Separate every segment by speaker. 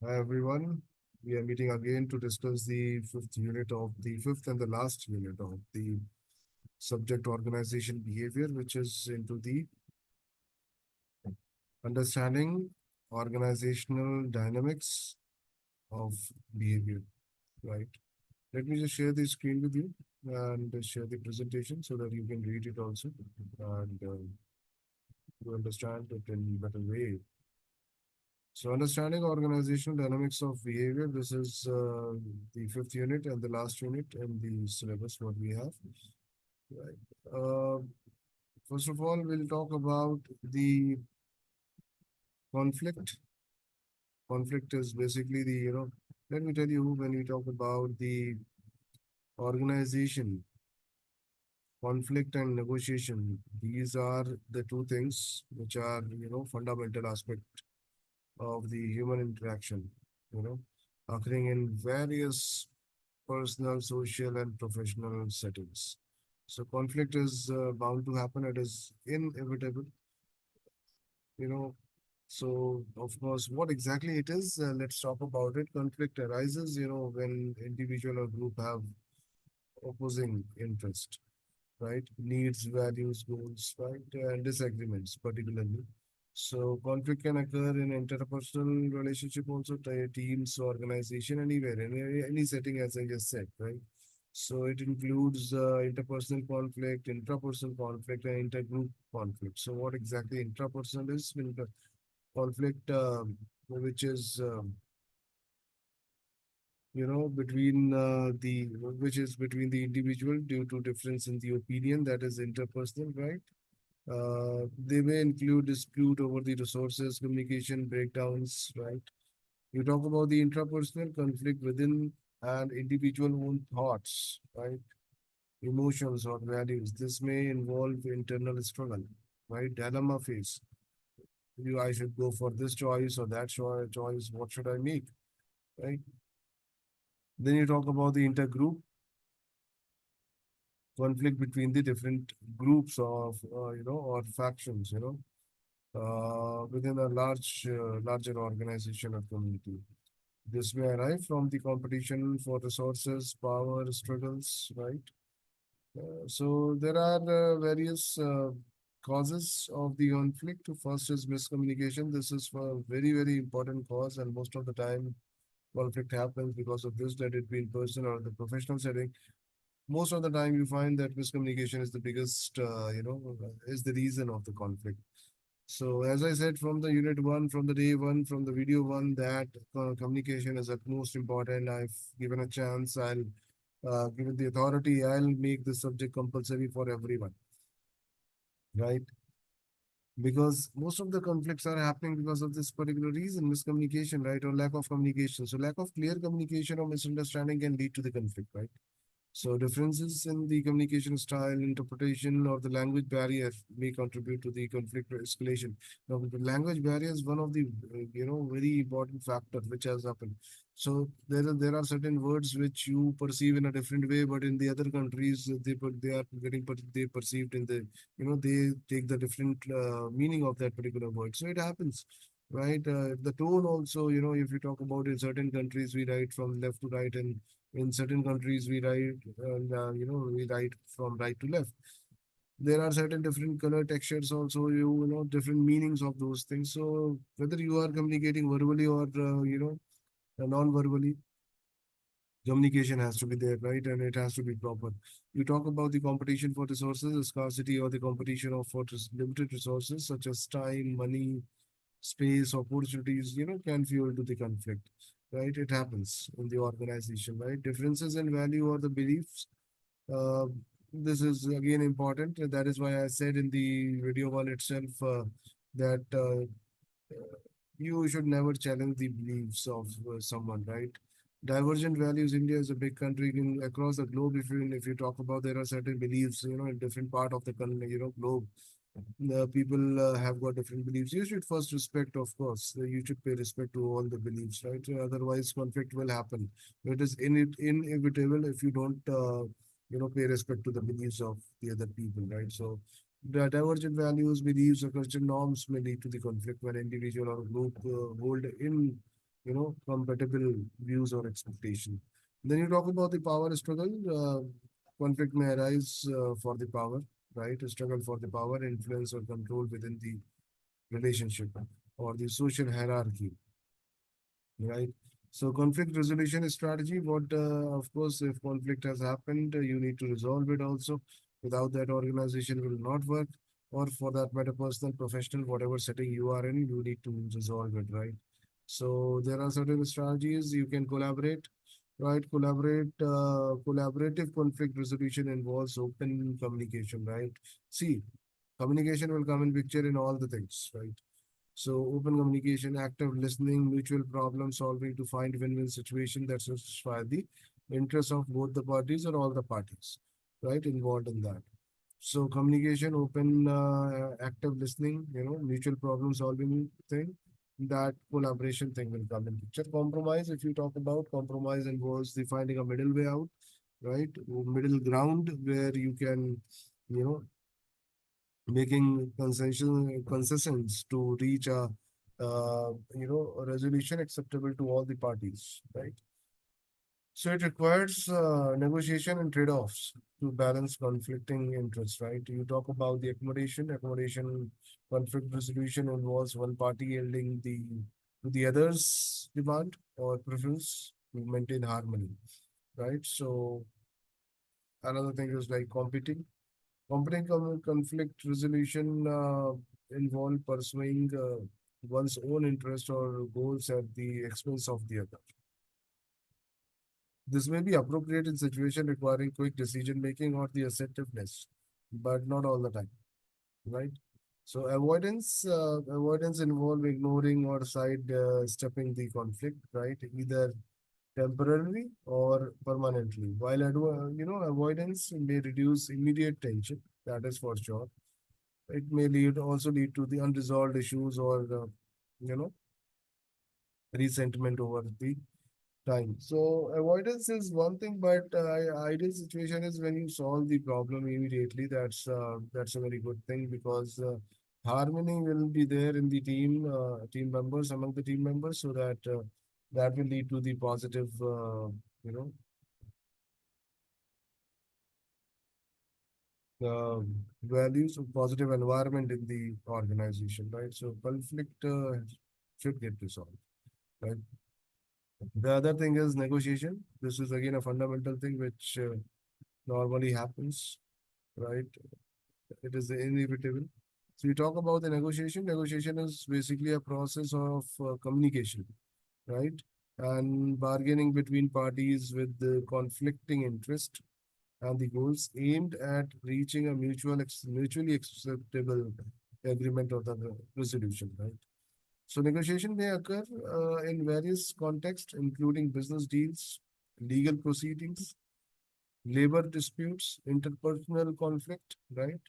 Speaker 1: Hi everyone. We are meeting again to discuss the fifth and the last unit of the subject organization behavior, which is into the understanding organizational dynamics of behavior, right? Let me just share the screen with you and share the presentation so that you can read it also and you understand it in better way. So understanding organizational dynamics of behavior, this is the fifth unit and the last unit in the syllabus what we have. Right. First of all, we'll talk about the conflict. Conflict is basically let me tell you when we talk about the organization, conflict and negotiation, these are the two things which are, fundamental aspect of the human interaction, you know, occurring in various personal, social, and professional settings. So conflict is bound to happen. It is inevitable, you know. So of course, what exactly it is, let's talk about it. Conflict arises, when individual or group have opposing interest, right? Needs, values, goals, right? And disagreements, particularly. So conflict can occur in interpersonal relationship, also teams, organization, anywhere, in any setting, as I just said, right? So it includes interpersonal conflict, intrapersonal conflict, and intergroup conflict. So what exactly intrapersonal is? Conflict, which is between the which is between the individual due to difference in the opinion, that is interpersonal, right? They may include dispute over the resources, communication breakdowns, right? You talk about the intrapersonal conflict within an individual own thoughts, right? Emotions or values. This may involve internal struggle, right? Dilemma phase. I should go for this choice or that choice. What should I make, right? Then you talk about the intergroup conflict between the different groups of, or factions, within a larger organization or community. This may arise from the competition for resources, power struggles, right? So there are various causes of the conflict. First is miscommunication. This is a very, very important cause, and most of the time conflict happens because of this, let it be in person or the professional setting. Most of the time you find that miscommunication is the biggest, is the reason of the conflict. So as I said, from the unit one, from the day one, from the video one, that communication is at most important. I've given a chance. I'll given the authority. I'll make the subject compulsory for everyone, right? Because most of the conflicts are happening because of this particular reason, miscommunication, right, or lack of communication. So lack of clear communication or misunderstanding can lead to the conflict, right? So differences in the communication style, interpretation, or the language barrier may contribute to the conflict escalation. Now, the language barrier is one of the very important factor which has happened. So there are certain words which you perceive in a different way, but in the other countries they are getting they perceived in the they take the different meaning of that particular word. So it happens, right? The tone also, if you talk about in certain countries we write from left to right, and in certain countries we write we write from right to left. There are certain different color textures also, different meanings of those things. So whether you are communicating verbally or non-verbally, communication has to be there, right? And it has to be proper. You talk about the competition for resources, the scarcity, or the competition of for limited resources such as time, money, space, opportunities, can fuel to the conflict, right? It happens in the organization, right? Differences in value or the beliefs. Uh, this is again important. That is why I said in the video one itself that you should never challenge the beliefs of someone, right? Divergent values. India is a big country across the globe. If you talk about, there are certain beliefs, in different part of the globe. The people have got different beliefs. You should first respect, of course. You should pay respect to all the beliefs, right? Otherwise, conflict will happen. It is inevitable if you don't, pay respect to the beliefs of the other people, right? So, the divergent values, beliefs, or cultural norms may lead to the conflict when individual or group hold in. compatible views or expectation. Then you talk about the power struggle. Conflict may arise for the power, right? A struggle for the power, influence, or control within the relationship or the social hierarchy, right? So conflict resolution strategy, of course, if conflict has happened, you need to resolve it also. Without that, organization will not work. Or for that matter, personal, professional, whatever setting you are in, you need to resolve it, right? So there are certain strategies you can collaborate, right? Collaborative conflict resolution involves open communication, right? See, communication will come in picture in all the things, right? So open communication, active listening, mutual problem solving to find win-win situation that satisfy the interests of both the parties or all the parties, right, involved in that. So communication, open, active listening, mutual problem solving thing, that collaboration thing will come in picture. Compromise, if you talk about compromise involves the finding a middle way out, right? Middle ground where you can, you know, making concessions to reach a resolution acceptable to all the parties, right? So it requires negotiation and trade-offs to balance conflicting interests, right? You talk about the accommodation conflict resolution involves one party yielding to the other's demand or preference to maintain harmony, right? So another thing is like conflict resolution involve pursuing one's own interest or goals at the expense of the other. This may be appropriate in situation requiring quick decision making or the assertiveness, but not all the time, right? So avoidance involve ignoring or side stepping the conflict, right? Either temporarily or permanently. While avoidance may reduce immediate tension, that is for sure. It may lead to the unresolved issues or you know resentment over the time. So avoidance is one thing, but ideal situation is when you solve the problem immediately. That's a very good thing because harmony will be there in the team members among the team members, so that that will lead to the positive you know values of positive environment in the organization, right? So conflict should get resolved, right? The other thing is negotiation. This is again a fundamental thing which normally happens, right? It is inevitable. So you talk about the negotiation. Negotiation is basically a process of communication, right? And bargaining between parties with the conflicting interest and the goals aimed at reaching a mutually acceptable agreement or the resolution, right? So negotiation may occur in various contexts, including business deals, legal proceedings, labor disputes, interpersonal conflict, right?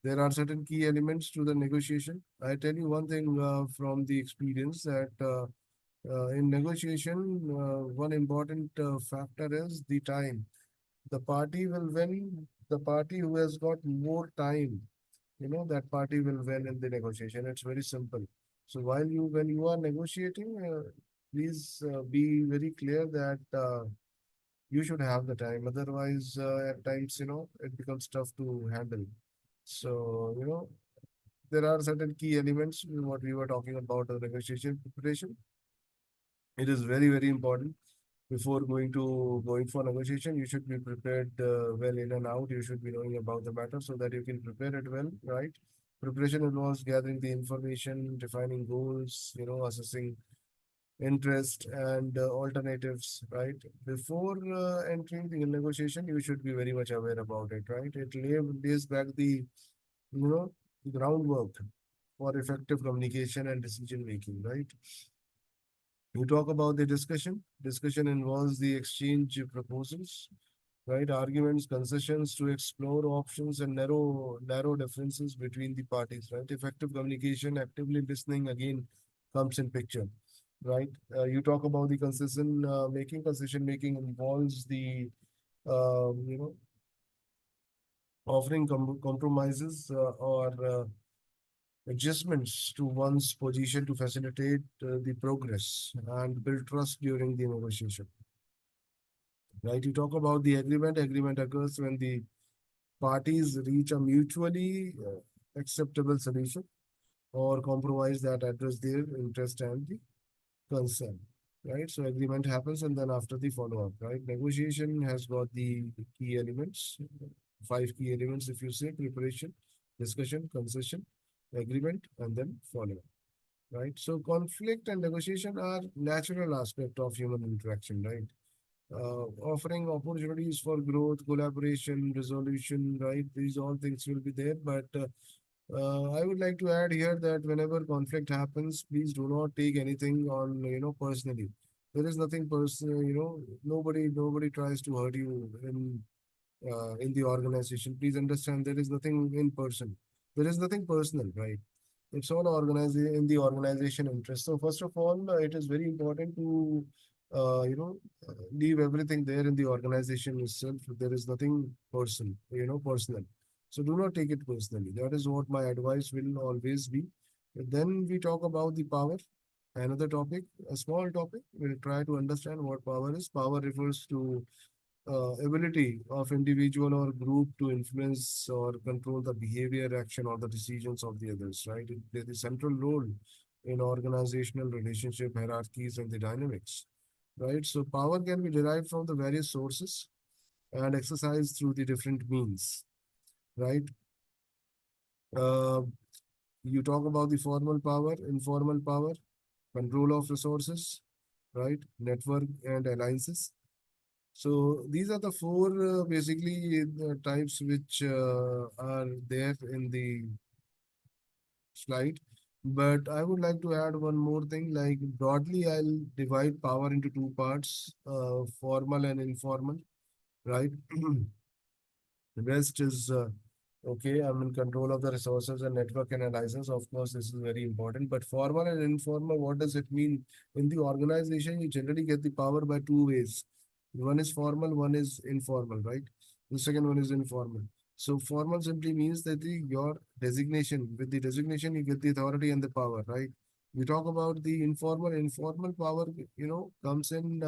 Speaker 1: There are certain key elements to the negotiation. I tell you one thing from the experience that in negotiation, one important factor is the time. The party will win, the party who has got more time, that party will win in the negotiation. It's very simple. So when you are negotiating, please be very clear that you should have the time. Otherwise, at times, it becomes tough to handle. So, there are certain key elements in what we were talking about the negotiation preparation. It is very, very important before going for negotiation. You should be prepared well in and out. You should be knowing about the matter so that you can prepare it well, right? Preparation involves gathering the information, defining goals, assessing interest and alternatives, right? Before entering the negotiation, you should be very much aware about it, right? Lays back the, you know, groundwork for effective communication and decision making, right? You talk about the discussion. Discussion involves the exchange of proposals, right? Arguments, concessions to explore options and narrow differences between the parties, right? Effective communication, actively listening again comes in picture, right? You talk about the concession making. Concession making involves the um, you know offering compromises or adjustments to one's position to facilitate the progress and build trust during the negotiation. Right? You talk about the agreement. Agreement occurs when the parties reach a mutually acceptable solution or compromise that address their interest and the concern. Right? So agreement happens and then after the follow-up, right? Negotiation has got the key elements, five key elements if you say: preparation, discussion, concession, agreement, and then follow-up. Right? So conflict and negotiation are natural aspect of human interaction, right? Offering opportunities for growth, collaboration, resolution, right? These all things will be there. But I would like to add here that whenever conflict happens, please do not take anything on, personally. There is nothing personal, nobody tries to hurt you in the organization. Please understand there is nothing in person. There is nothing personal, right? It's all organized in the organization interest. So first of all, it is very important to, leave everything there in the organization itself. There is nothing personal. So do not take it personally. That is what my advice will always be. Then we talk about the power. Another topic, a small topic. We'll try to understand what power is. Power refers to ability of individual or group to influence or control the behavior, action, or the decisions of the others, right? It plays a central role in organizational relationship hierarchies and the dynamics, right? So power can be derived from the various sources and exercised through the different means, right? Uh, you talk about the formal power, informal power, control of resources, right? Network and alliances. So these are the four basically types which are there in the slide. But I would like to add one more thing. Like broadly, I'll divide power into two parts: formal and informal. Right? The rest is okay. I'm in control of the resources and network analysis. Of course, this is very important. But formal and informal, what does it mean? In the organization, you generally get the power by two ways. One is formal, one is informal, right? The second one is informal. So formal simply means that your designation, with the designation, you get the authority and the power, right? We talk about the informal. Informal power, comes in.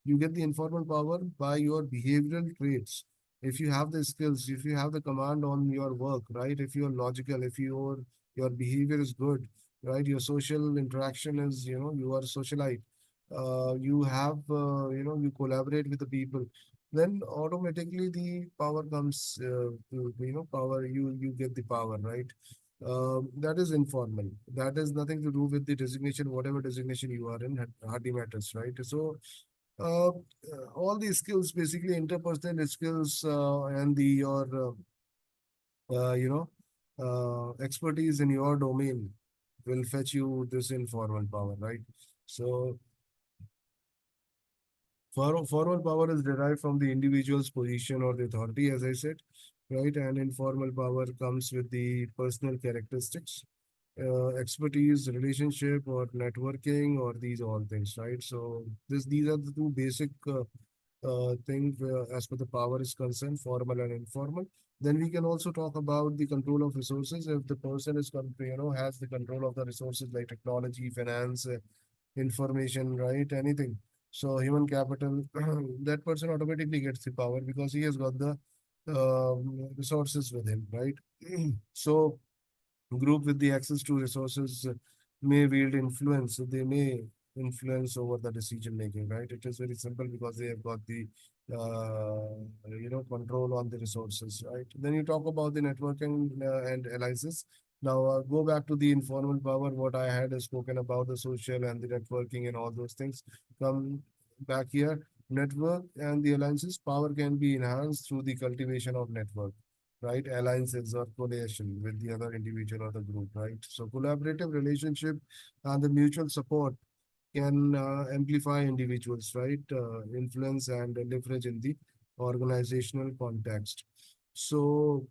Speaker 1: You get the informal power by your behavioral traits. If you have the skills, if you have the command on your work, right? If you're logical, if your behavior is good, right? Your social interaction is, you are socialite. You have, you collaborate with the people. Then automatically the power comes, power. You get the power, right? That is informal. That has nothing to do with the designation, whatever designation you are in, hardly matters, right? So all these skills, basically interpersonal skills and the your you know expertise in your domain will fetch you this informal power, right? So formal power is derived from the individual's position or the authority, as I said, right? And informal power comes with the personal characteristics, expertise, relationship, or networking, or these all things, right? So these are the two basic thing as per the power is concerned, formal and informal. Then we can also talk about the control of resources. If the person is, has the control of the resources like technology, finance, information, right? Anything. So human capital, that person automatically gets the power because he has got the resources with him, right? So group with the access to resources may wield influence. So they may influence over the decision making, right? It is very simple because they have got the control on the resources, right? Then you talk about the networking and alliances. Now go back to the informal power. What I had spoken about the social and the networking and all those things. Come back here. Network and the alliances power can be enhanced through the cultivation of network, right? Alliances or coalition with the other individual or the group, right? So collaborative relationship and the mutual support can amplify individuals, right? Influence and leverage in the organizational context. So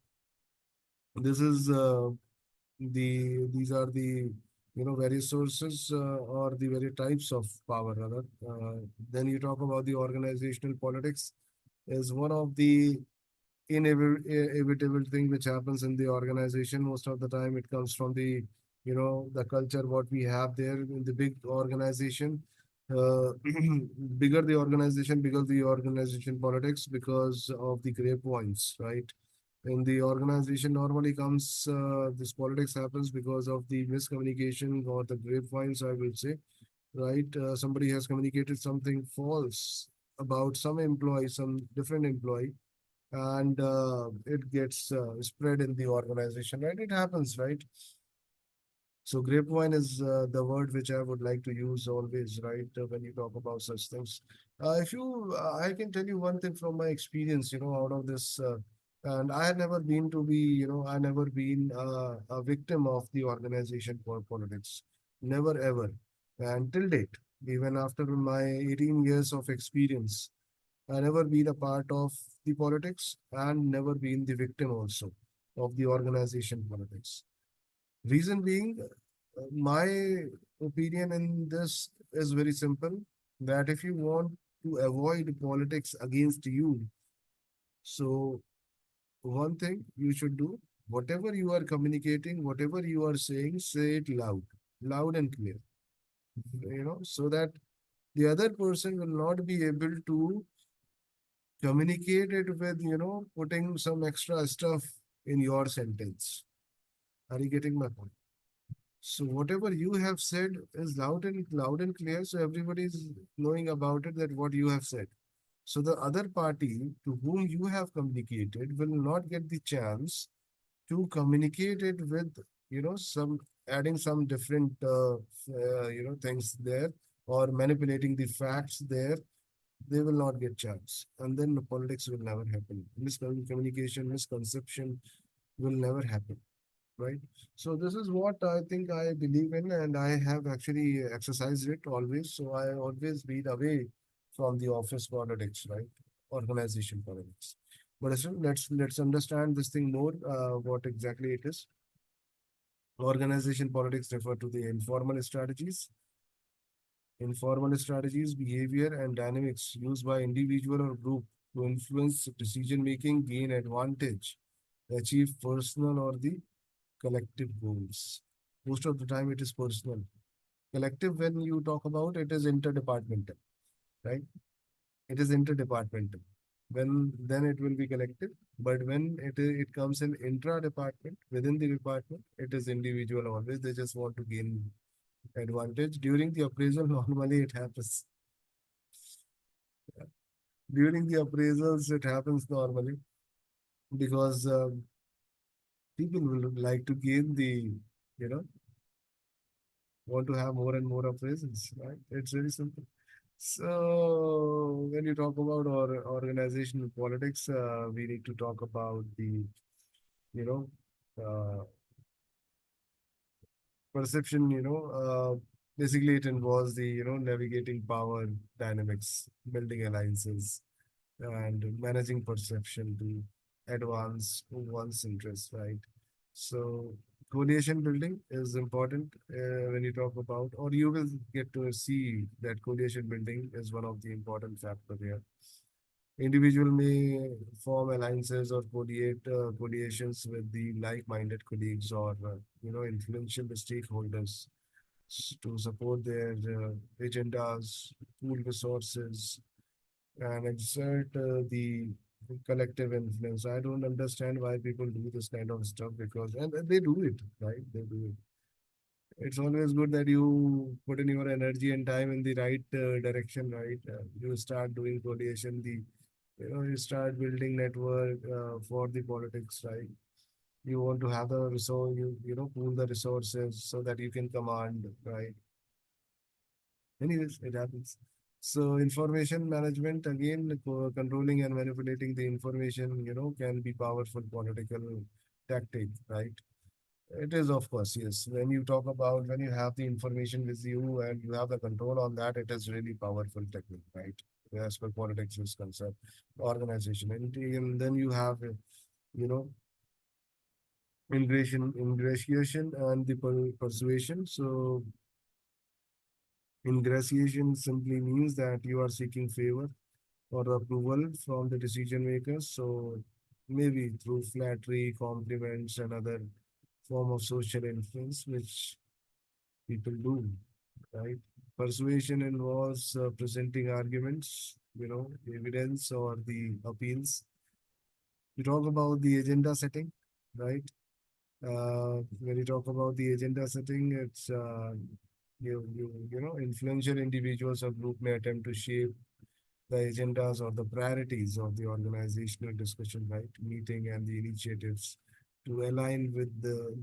Speaker 1: this is these are the various sources or the very types of power rather. Then you talk about the organizational politics is one of the inevitable thing which happens in the organization. Most of the time, it comes from the the culture, what we have there in the big organization. Uh, Bigger the organization, bigger the organization politics because of the grapevines, right? In the organization normally comes, this politics happens because of the miscommunication or the grapevines, I will say, right? Somebody has communicated something false about some employee, some different employee, and it gets spread in the organization, right? It happens, right? So grapevine is the word which I would like to use always, right? When you talk about such things. If you, I can tell you one thing from my experience, out of this, and I had never been to be, I never been a victim of the organization for politics, never ever, and till date, even after my 18 years of experience, I never been a part of the politics and never been the victim also of the organization politics. Reason being, my opinion in this is very simple, that if you want to avoid politics against you, so one thing you should do, whatever you are communicating, whatever you are saying, say it loud, loud and clear, so that the other person will not be able to communicate it with, putting some extra stuff in your sentence. Are you getting my point? So whatever you have said is loud and clear, so everybody is knowing about it, that what you have said. So the other party to whom you have communicated will not get the chance to communicate it with, some adding some different things there, or manipulating the facts there. They will not get chance, and then the politics will never happen. Miscommunication, misconception will never happen, right? So this is what I think I believe in, and I have actually exercised it always. So I always been away from the office politics, right? Organization politics. But still, let's understand this thing more. What exactly it is? Organization politics refer to the informal strategies. Informal strategies, behavior, and dynamics used by individual or group to influence decision making, gain advantage, achieve personal or the collective goals. Most of the time, it is personal. Collective, when you talk about it, is interdepartmental, right? It is interdepartmental. When then it will be collective, but when it comes in intra-department, within the department, it is individual always. They just want to gain advantage during the appraisal. Normally, it happens during the appraisals. It happens normally because people will like to gain the, you know, want to have more and more appraisals, right? It's very simple. So when you talk about organizational politics, we need to talk about the, you know, uh, perception, basically it involves the, navigating power dynamics, building alliances, and managing perception to advance one's interests, right? So coalition building is important when you talk about, or you will get to see that coalition building is one of the important factor here. Individual may form alliances or coalitions with the like-minded colleagues or influential stakeholders to support their agendas, pool resources, and exert the collective influence. I don't understand why people do this kind of stuff, because and they do it, right? They do it. It's always good that you put in your energy and time in the right direction, right? You start doing coalition, you start building network for the politics, right? You want to have the resource, pool the resources so that you can command, right? Anyways, it happens. So information management, again, controlling and manipulating the information, can be powerful political tactic, right? It is, of course, yes. When you talk about, when you have the information with you and you have the control on that, it is really powerful technique, right? As per politics is concerned, organization, and then you have, you know, ingratiation and the persuasion. So ingratiation simply means that you are seeking favor or approval from the decision makers. So maybe through flattery, compliments, and other form of social influence which people do, right? Persuasion involves presenting arguments, evidence or the appeals. You talk about the agenda setting, right? When you talk about the agenda setting, it's influential individuals or group may attempt to shape the agendas or the priorities of the organizational discussion, right? Meeting and the initiatives to align with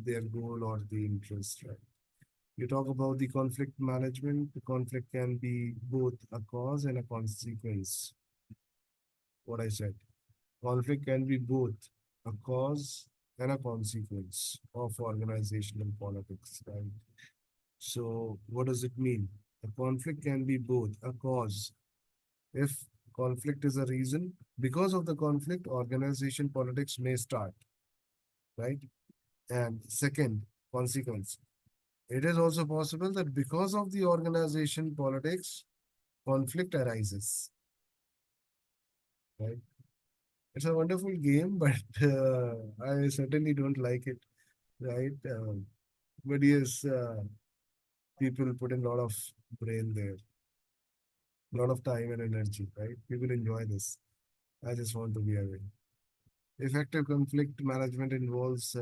Speaker 1: their goal or the interest, right? You talk about the conflict management. The conflict can be both a cause and a consequence. What I said. Conflict can be both a cause and a consequence of organizational politics, right? So, what does it mean? A conflict can be both a cause. If conflict is a reason, because of the conflict, organization politics may start, right? And second, consequence. It is also possible that because of the organization politics, conflict arises, right? It's a wonderful game, but I certainly don't like it, right? But yes, people put in a lot of brain there, a lot of time and energy, right? People enjoy this. I just want to be away. Effective conflict management involves,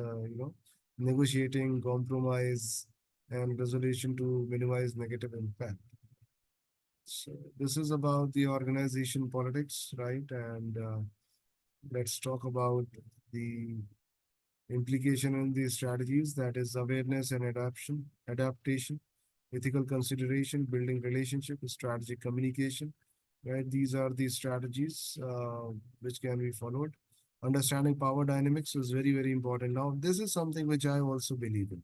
Speaker 1: negotiating, compromise, and resolution to minimize negative impact. So this is about the organization politics, right? And let's talk about the implication and the strategies, that is awareness and adaptation, ethical consideration, building relationship, strategic communication, right? These are the strategies which can be followed. Understanding power dynamics is very, very important. Now, this is something which I also believe in,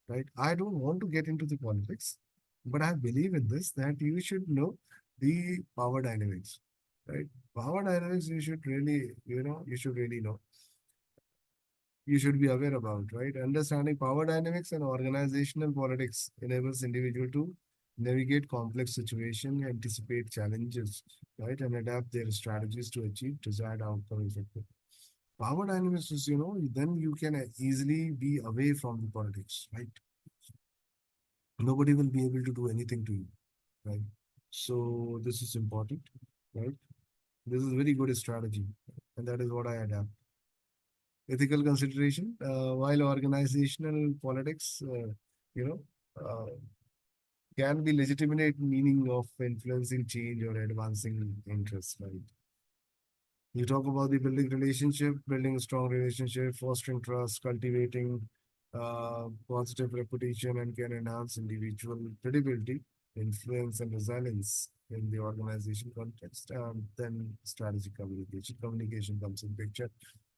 Speaker 1: right? I don't want to get into the politics, but I believe in this, that you should know the power dynamics, right? Power dynamics, you should really know, you should be aware about, right? Understanding power dynamics and organizational politics enables individual to navigate complex situations, anticipate challenges, right, and adapt their strategies to achieve desired outcome effectively. Power dynamics is, then you can easily be away from the politics, right? Nobody will be able to do anything to you, right? So this is important, right? This is a very good strategy, and that is what I adapt. Ethical consideration, while organizational politics, you know, uh, can be legitimate meaning of influencing change or advancing interests, right? You talk about the building relationship, building a strong relationship, fostering trust, cultivating positive reputation, and can enhance individual credibility, influence, and resilience in the organization context. And then strategic communication. Communication comes in picture.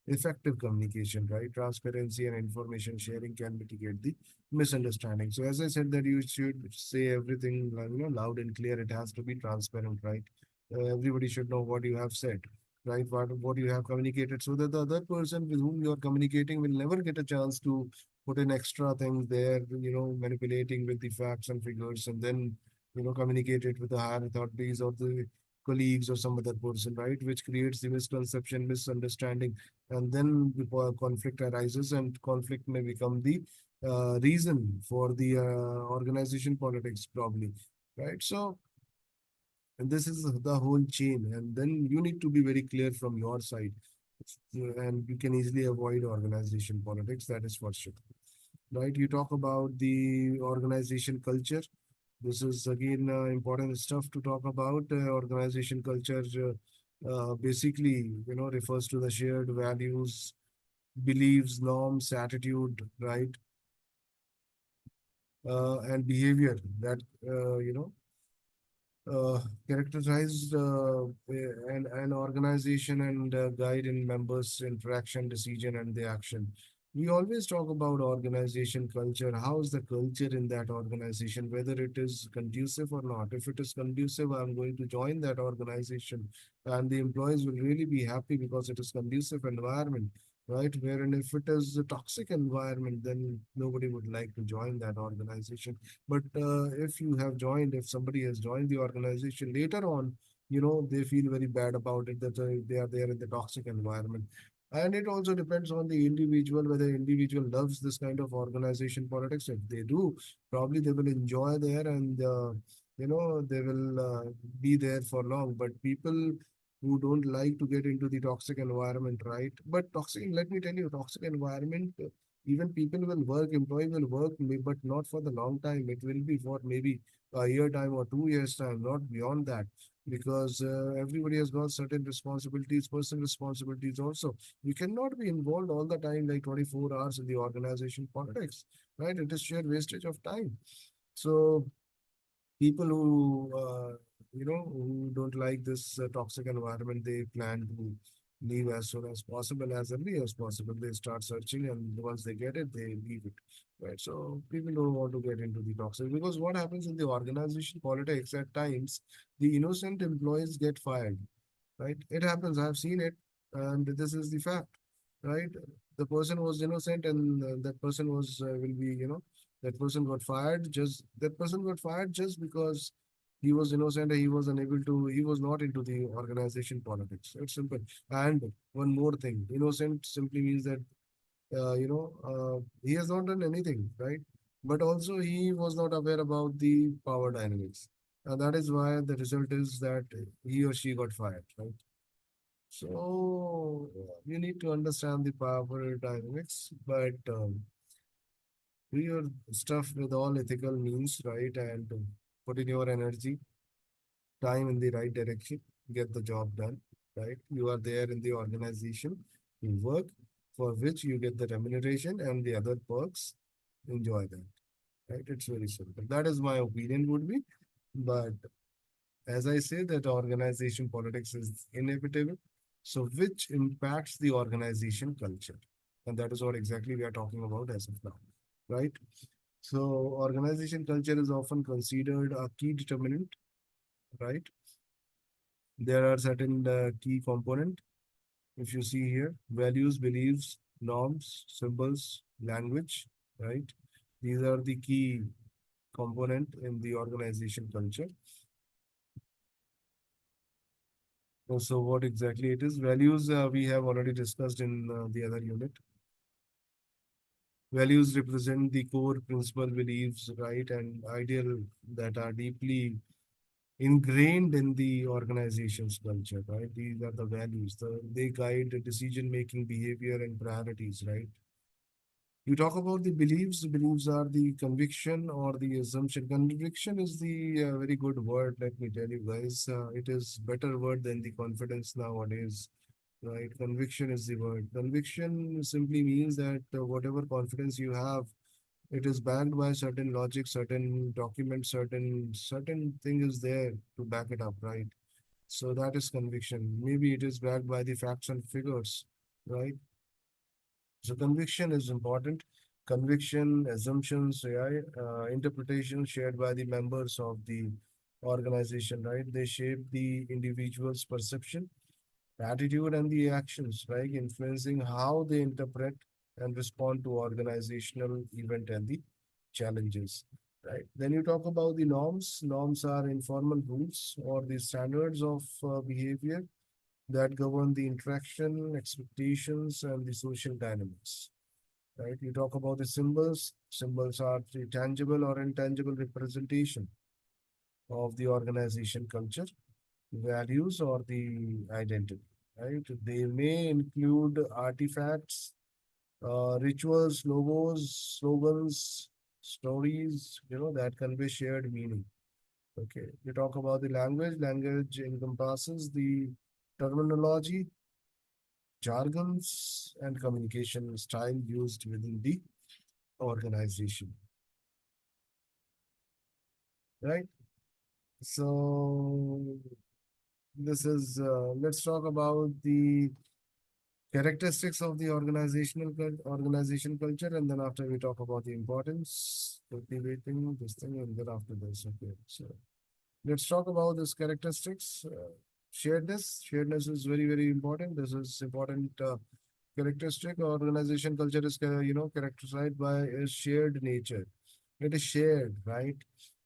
Speaker 1: Effective communication, right? Transparency and information sharing can mitigate the misunderstanding. So as I said, that you should say everything, loud and clear. It has to be transparent, right? Everybody should know what you have said, right? What you have communicated, so that the other person with whom you are communicating will never get a chance to put in extra things there, manipulating with the facts and figures, and then communicate it with the higher authorities or the colleagues or some other person, right? Which creates the misconception, misunderstanding, and then the conflict arises, and conflict may become the reason for the organization politics, probably, right? So, and this is the whole chain, and then you need to be very clear from your side, and you can easily avoid organization politics. That is for sure, right? You talk about the organization culture. This is again important stuff to talk about. Organization culture basically, refers to the shared values, beliefs, norms, attitude, right, and behavior that characterized an organization and guide in members' interaction, decision, and the action. We always talk about organization culture. How is the culture in that organization, whether it is conducive or not? If it is conducive, I'm going to join that organization, and the employees will really be happy because it is conducive environment, right? Wherein if it is a toxic environment, then nobody would like to join that organization. But if somebody has joined the organization later on, they feel very bad about it, that they are there in the toxic environment. And it also depends on the individual, whether individual loves this kind of organization politics. If they do, probably they will enjoy there, and they will be there for long. But people who don't like to get into the toxic environment, right? But toxic, let me tell you, toxic environment, even people will work, employee will work, but not for the long time. It will be for maybe a year time or 2 years time, not beyond that, because everybody has got certain responsibilities, personal responsibilities also. You cannot be involved all the time, like 24 hours in the organization politics, right? It is sheer wastage of time. So people who don't like this toxic environment, they plan to leave as soon as possible, as early as possible. They start searching, and once they get it, they leave it, right? So people don't want to get into the toxic, because what happens in the organization politics at times, the innocent employees get fired, right? It happens. I've seen it, and this is the fact, right? The person was innocent, and that person was will be, that person got fired. Just that person got fired just because he was innocent. And he was unable to. He was not into the organization politics. It's simple. And one more thing, innocent simply means that he has not done anything, right? But also he was not aware about the power dynamics. And that is why the result is that he or she got fired, right? So you need to understand the power dynamics, but do your stuff with all ethical means, right? And put in your energy, time in the right direction, get the job done, right? You are there in the organization, you work for which you get the remuneration and the other perks. Enjoy that, right? It's very simple. That is my opinion would be. But as I say, that organization politics is inevitable. So which impacts the organization culture. And that is what exactly we are talking about as of now, right? So organization culture is often considered a key determinant, right? There are certain key component. If you see here, values, beliefs, norms, symbols, language, right? These are the key component in the organization culture. So what exactly it is? Values, we have already discussed in the other unit. Values represent the core principle beliefs, right, and ideal that are deeply ingrained in the organization's culture, right? These are the values. They guide the decision-making behavior and priorities, right? You talk about the beliefs. Beliefs are the conviction or the assumption. Conviction is the very good word, let me tell you guys. It is better word than the confidence nowadays, right? Conviction is the word. Conviction simply means that whatever confidence you have, it is backed by certain logic, certain documents, certain thing is there to back it up, right? So that is conviction. Maybe it is backed by the facts and figures, right? So conviction is important. Conviction, assumptions, yeah, interpretation shared by the members of the organization, right? They shape the individual's perception, attitude, and the actions, right? Influencing how they interpret and respond to organizational event and the challenges, right? Then you talk about the norms. Norms are informal rules or the standards of behavior that govern the interaction, expectations, and the social dynamics, right? You talk about the symbols. Symbols are the tangible or intangible representation of the organization culture, values, or the identity, right? They may include artifacts, rituals, logos, slogans, stories, that convey shared meaning. Okay. You talk about the language. Language encompasses the terminology, jargons, and communication style used within the organization, right? So this is let's talk about the characteristics of the organization culture, and then after we talk about the importance, cultivating this thing, and then after this, okay. So let's talk about this characteristics. Sharedness is very very important. This is important characteristic. Organization culture is characterized by a shared nature. It is shared, right?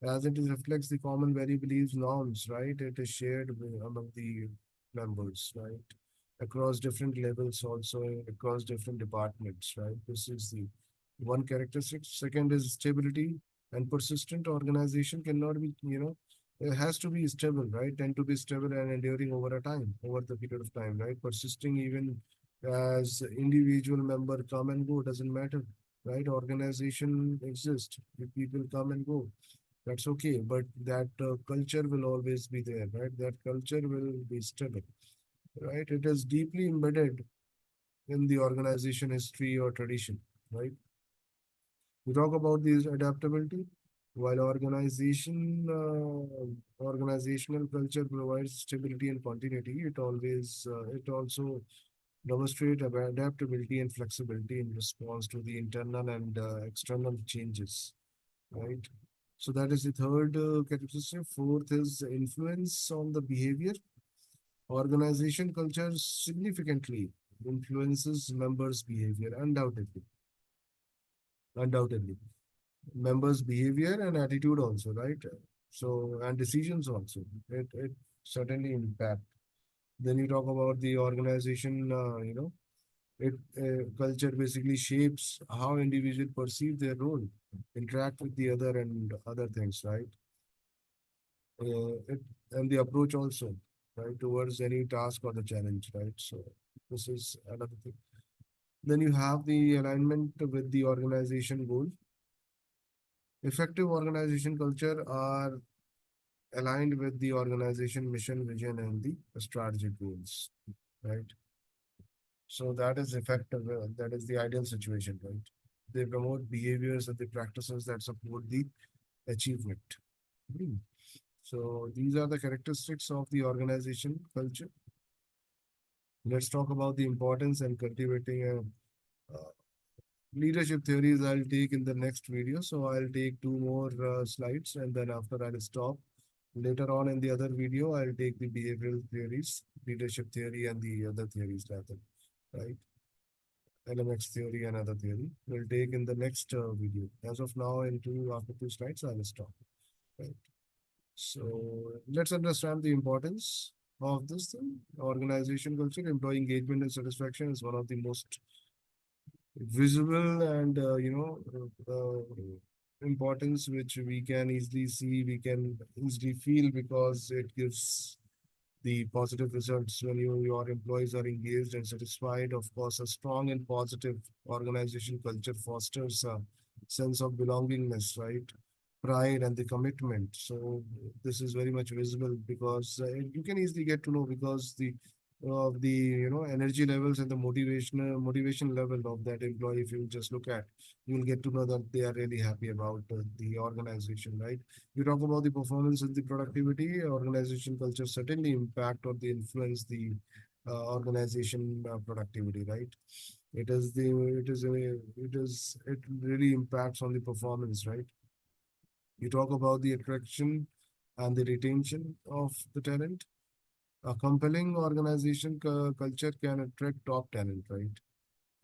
Speaker 1: As it is reflects the common value, beliefs, norms, right? It is shared among the members, right? across different levels, also across different departments, right? This is the one characteristic. Second is stability and persistent organization cannot be, it has to be stable, right? And to be stable and enduring over a time, over the period of time, right? Persisting even as individual member come and go doesn't matter, right? Organization exists, the people come and go. That's okay, but that culture will always be there, right? That culture will be stable, right? It is deeply embedded in the organization history or tradition, right? We talk about these adaptability. While organizational culture provides stability and continuity, it also demonstrates adaptability and flexibility in response to the internal and external changes, right? So that is the third characteristic. Fourth is influence on the behavior. Organization culture significantly influences members' behavior, undoubtedly. Members' behavior and attitude also, right? So, and decisions also. It certainly impact. Then you talk about the organization, it culture basically shapes how individuals perceive their role, interact with the other and other things, right? It and the approach also, right, towards any task or the challenge, right? So this is another thing. Then you have the alignment with the organization goal. Effective organization culture are aligned with the organization mission, vision, and the strategic goals, right? So that is effective. That is the ideal situation, right? They promote behaviors and the practices that support the achievement. Hmm. So these are the characteristics of the organization culture. Let's talk about the importance and cultivating leadership theories. I'll take in the next video. So I'll take two more slides and then after I'll stop. Later on in the other video, I'll take the behavioral theories, leadership theory, and the other theories rather, right? LMX theory and other theory. We'll take in the next video. As of now, after two slides, I'll stop. Right. So let's understand the importance of this thing. Organization culture, employee engagement and satisfaction is one of the most visible and importance which we can easily see, we can easily feel because it gives the positive results when your employees are engaged and satisfied. Of course, a strong and positive organization culture fosters a sense of belongingness, right? Pride and the commitment. So this is very much visible because you can easily get to know because the of the energy levels and the motivation level of that employee. If you just look at, you'll get to know that they are really happy about the organization, right? You talk about the performance and the productivity. Organization culture certainly impact or the influence the organization productivity, right? It really impacts on the performance, right? You talk about the attraction and the retention of the talent. A compelling organization culture can attract top talent, right?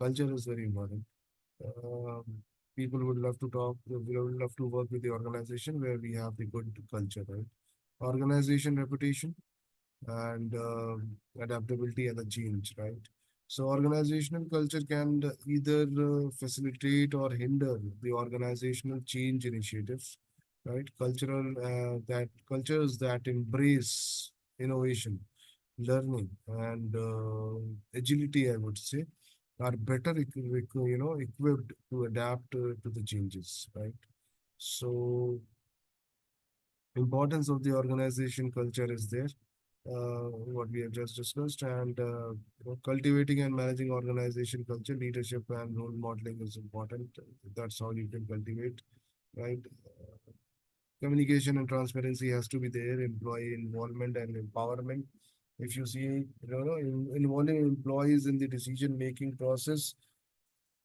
Speaker 1: Culture is very important. Um, People would love to would love to work with the organization where we have the good culture, right? Organization reputation and adaptability and the change, right? So organizational culture can either facilitate or hinder the organizational change initiatives, right? Cultures that embrace innovation, learning, and agility, I would say, are better equipped to adapt to the changes, right? So importance of the organization culture is there, what we have just discussed, and cultivating and managing organization culture, leadership and role modeling is important. That's how you can cultivate, right? Communication and transparency has to be there, employee involvement and empowerment. If you see, involving employees in the decision making process,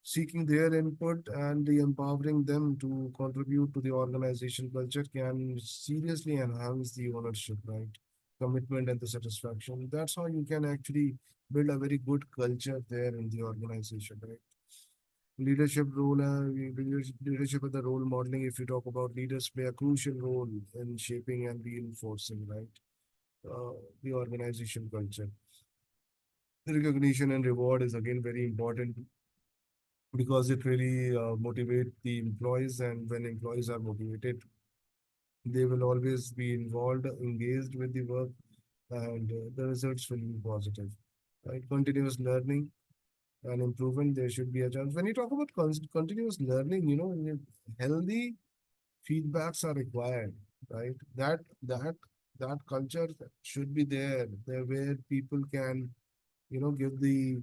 Speaker 1: seeking their input and empowering them to contribute to the organization culture can seriously enhance the ownership, right? Commitment and the satisfaction. That's how you can actually build a very good culture there in the organization, right? Leadership and the role modeling. If you talk about leaders, play a crucial role in shaping and reinforcing, right? The organization culture. recognition and reward is again very important because it really motivates the employees, and when employees are motivated, they will always be involved, engaged with the work, and the results will be positive. Right? Continuous learning and improvement, there should be a chance. When you talk about continuous learning, healthy feedbacks are required, right? That culture should be there where people can, give the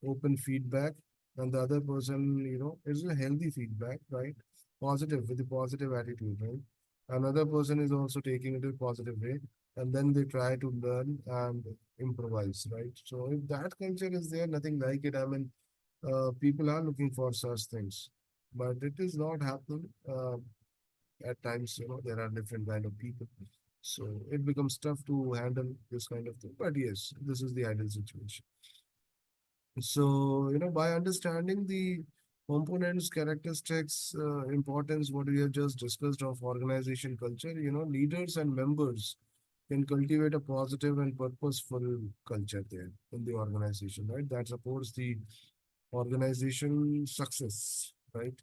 Speaker 1: open feedback, and the other person, is a healthy feedback, right? Positive, with a positive attitude, right? Another person is also taking it in a positive way, and then they try to learn and improvise, right? So if that culture is there, nothing like it. I mean, people are looking for such things, but it is not happening. At times, there are different kind of people, so it becomes tough to handle this kind of thing. But yes, this is the ideal situation. So, by understanding the components, characteristics, importance, what we have just discussed of organization culture, leaders and members can cultivate a positive and purposeful culture there in the organization, right? That supports the organization success, right?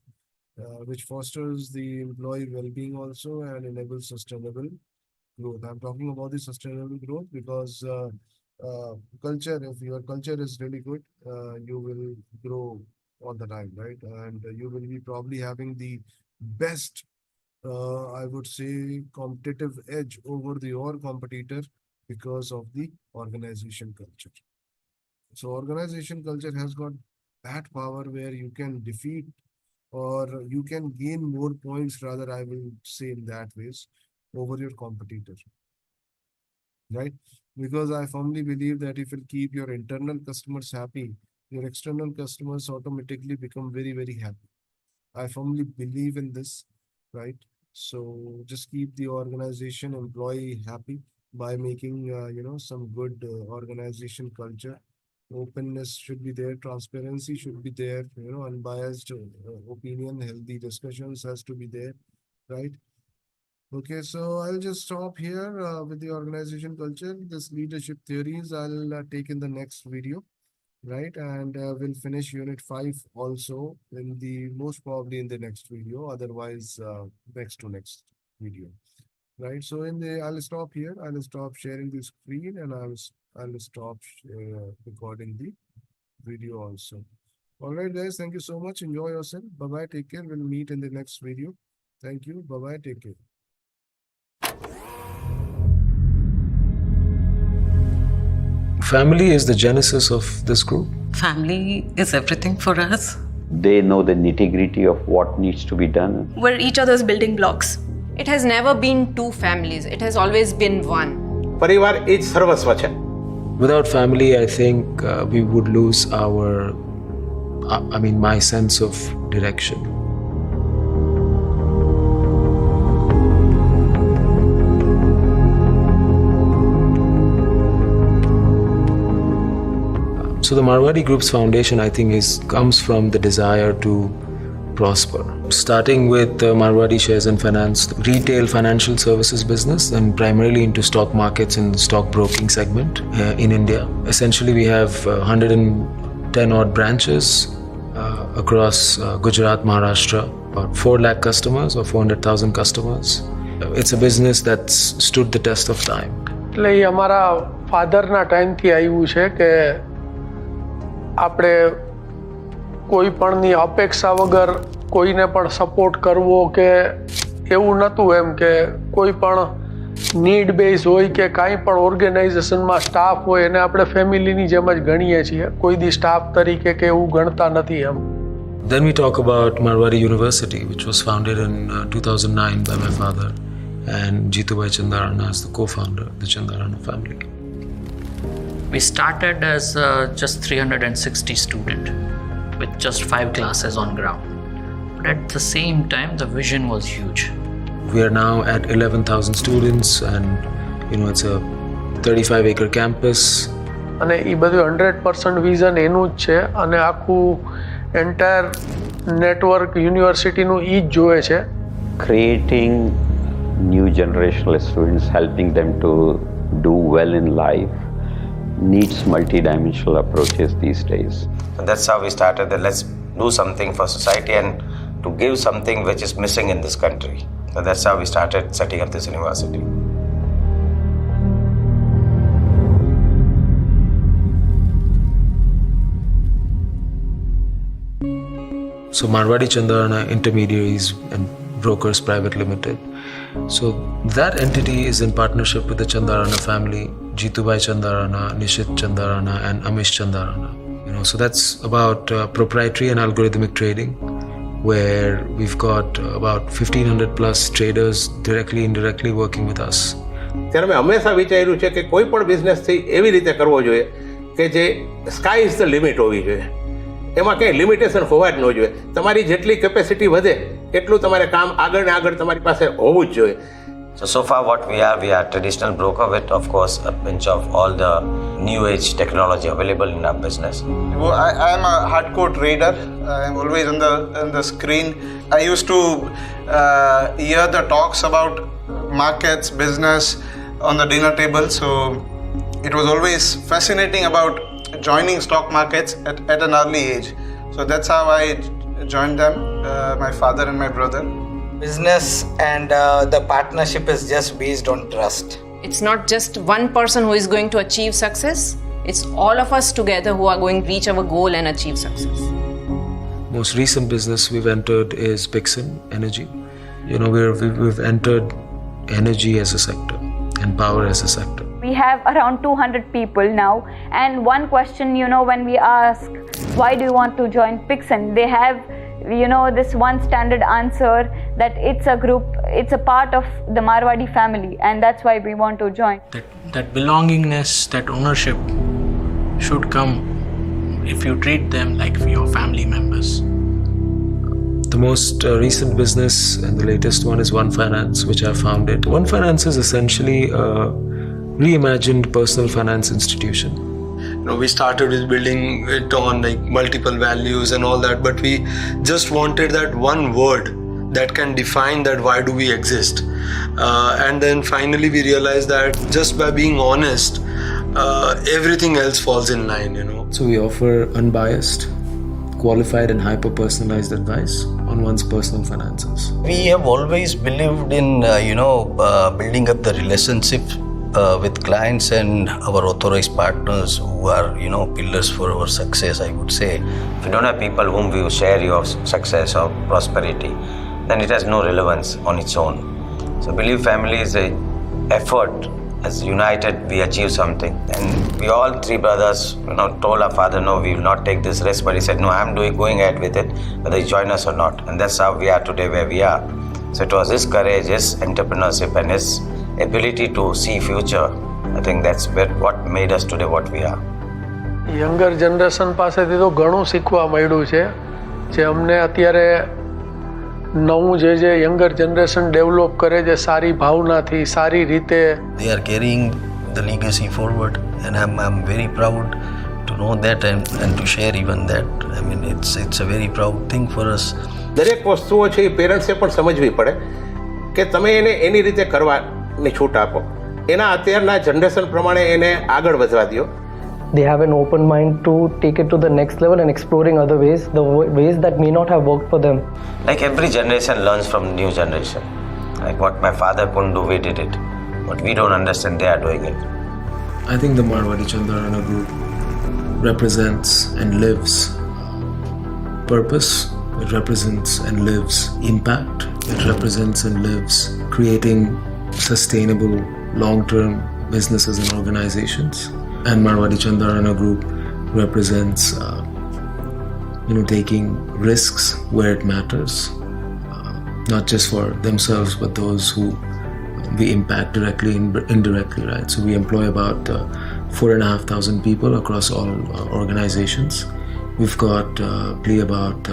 Speaker 1: Which fosters the employee well-being also and enables sustainable growth. I'm talking about the sustainable growth because culture, if your culture is really good, you will grow all the time, right? And you will be probably having the best, I would say, competitive edge over your competitor because of the organization culture. So organization culture has got that power where you can defeat or you can gain more points, rather, I will say in that ways, over your competitor, right? Because I firmly believe that if you keep your internal customers happy, your external customers automatically become very, very happy. I firmly believe in this, right? So just keep the organization employee happy by making, some good organization culture. Openness should be there, transparency should be there, unbiased opinion, healthy discussions has to be there, right? Okay, so I'll just stop here with the organization culture. This leadership theories I'll take in the next video, right? And we'll finish unit 5 also in the most probably in the next video, otherwise next to next video, right? So I'll stop here. I'll stop sharing the screen, and I'll stop recording the video also. All right, guys. Thank you so much. Enjoy yourself. Bye bye. Take care. We'll meet in the next video. Thank you. Bye bye. Take care.
Speaker 2: Family is the genesis of this group.
Speaker 3: Family is everything for us.
Speaker 4: They know the nitty-gritty of what needs to be done.
Speaker 5: We're each other's building blocks.
Speaker 6: It has never been two families. It has always been one.
Speaker 7: પરિવાર એ જ સર્વસ્વ છે.
Speaker 2: Without family, I think we would lose my sense of direction. So the Marwari Group's foundation, I think, comes from the desire to prosper. Starting with Marwari Shares and Finance, the retail financial services business, and primarily into stock markets and stock broking segment in India. Essentially, we have 110 odd branches across Gujarat, Maharashtra, about 4 lakh customers or 400,000 customers. It's a business that's stood the test of time.
Speaker 8: એટલે એ અમારા ફાધરના ટાઈમથી આવ્યું છે કે આપણે કોઈ પણની અપેક્ષા વગર કોઈને પણ સપોર્ટ કરવો કે એવું નહોતું એમ કે કોઈ પણ નીડ બેઝ હોય કે કાંઈ પણ ઓર્ગેનાઇઝેશનમાં સ્ટાફ હોય એને આપણે ફેમિલીની જેમ જ ગણીએ છીએ કોઈ દી સ્ટાફ તરીકે કે એવું ગણતા નથી એમ.
Speaker 2: Then we talk about Marwari University, which was founded in 2009 by my father, and Jeetubhai Chandarana is the co-founder of the Chandarana family.
Speaker 3: We started as just 360 students with just 5 classes on ground. But at the same time, the vision was huge.
Speaker 2: We are now at 11,000 students, and it's a 35-acre campus.
Speaker 8: અને એ બધું 100% vision એનું જ છે અને આખું entire network યુનિવર્સિટીનું એ જ જોવે છે.
Speaker 4: Creating new generational students, helping them to do well in life, needs multidimensional approaches these days.
Speaker 5: So that's how we started that let's do something for society and to give something which is missing in this country. So that's how we started setting up this university.
Speaker 2: So Marwadi Chandarana Intermediaries and Brokers Private Limited. So that entity is in partnership with the Chandarana family, Jitubai Chandarana, Nishit Chandarana and Amish Chandarana. So that's about proprietary and algorithmic trading, where we've got about 1,500 plus traders directly, indirectly working with us.
Speaker 7: ત્યારે મેં હંમેશા વિચાર્યું છે કે કોઈ પણ બિઝનેસથી એવી રીતે કરવો જોઈએ કે જે સ્કાય ઇઝ ધ લિમિટ હોવી જોઈએ. એમાં કંઈ લિમિટેશન હોવા જ ન જોઈએ. તમારી જેટલી કેપેસિટી વધે એટલું તમારે કામ આગળ ને આગળ તમારી પાસે હોવું જ જોઈએ.
Speaker 5: So far what we are traditional broker with, of course, a pinch of all the new age technology available in our business.
Speaker 9: Well, I am a hardcore trader. I am always on the screen. I used to hear the talks about markets, business on the dinner table. So it was always fascinating about joining stock markets at an early age. So that's how I joined them, my father and my brother.
Speaker 10: Business and the partnership is just based on trust.
Speaker 6: It's not just one person who is going to achieve success. It's all of us together who are going to reach our goal and achieve success.
Speaker 2: Most recent business we've entered is Pixin Energy. We've entered energy as a sector and power as a sector.
Speaker 11: We have around 200 people now, and one question, when we ask, why do you want to join Pixin? They have, this one standard answer that it's a group, it's a part of the Marwadi family, and that's why we want to join.
Speaker 3: That belongingness, that ownership should come if you treat them like your family members.
Speaker 2: The most recent business and the latest one is One Finance, which I founded. One Finance is essentially a reimagined personal finance institution.
Speaker 12: We started with building it on multiple values and all that, but we just wanted that one word that can define that why do we exist. And then finally we realized that just by being honest, everything else falls in line,
Speaker 2: So we offer unbiased, qualified and hyper-personalized advice on one's personal finances.
Speaker 13: We have always believed in, building up the relationship with clients and our authorized partners who are, pillars for our success, I would say.
Speaker 5: If you don't have people whom you share your success or prosperity, then it has no relevance on its own. So Believe family is a effort. As united, we achieve something. And we all three brothers, told our father, no, we will not take this risk. But he said, no, I'm going ahead with it, whether you join us or not. And that's how we are today where we are. So it was his courage, his entrepreneurship, and his ability to see future. I think that's what made us today what we are.
Speaker 8: Younger generation પાસેથી તો ઘણું શીખવા મળ્યું છે જે અમને અત્યારે નવું જે યંગર જનરેશન ડેવલપ કરે છે સારી ભાવનાથી સારી રીતે.
Speaker 13: They are carrying the legacy forward, and I'm very proud to know that and to share even that. I mean, it's a very proud thing for us.
Speaker 7: દરેક વસ્તુઓ છે એ પેરેન્ટ્સે પણ સમજવી પડે કે તમે એને એની રીતે કરવાની છૂટ આપો. એના અત્યારના જનરેશન પ્રમાણે એને આગળ વધવા દો.
Speaker 14: They have an open mind to take it to the next level and exploring other ways, the ways that may not have worked for them.
Speaker 5: Like every generation learns from new generation. Like what my father couldn't do, we did it. What we don't understand, they are doing it.
Speaker 2: I think the Marwadi Chandarana group represents and lives purpose. It represents and lives impact. It represents and lives creating sustainable long-term businesses and organizations. And Marwadi Chandarana group represents, taking risks where it matters, not just for themselves, but those who we impact directly and indirectly, right? So we employ about 4,500 people across all organizations. We've got about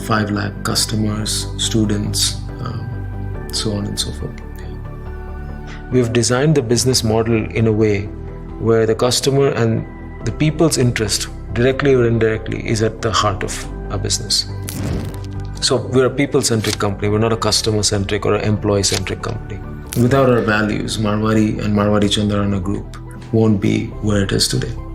Speaker 2: 5 lakh customers, students, so on and so forth. We've designed the business model in a way where the customer and the people's interest, directly or indirectly, is at the heart of our business. So we're a people-centric company. We're not a customer-centric or an employee-centric company. Without our values, Marwadi and Marwadi Chandarana Group won't be where it is today.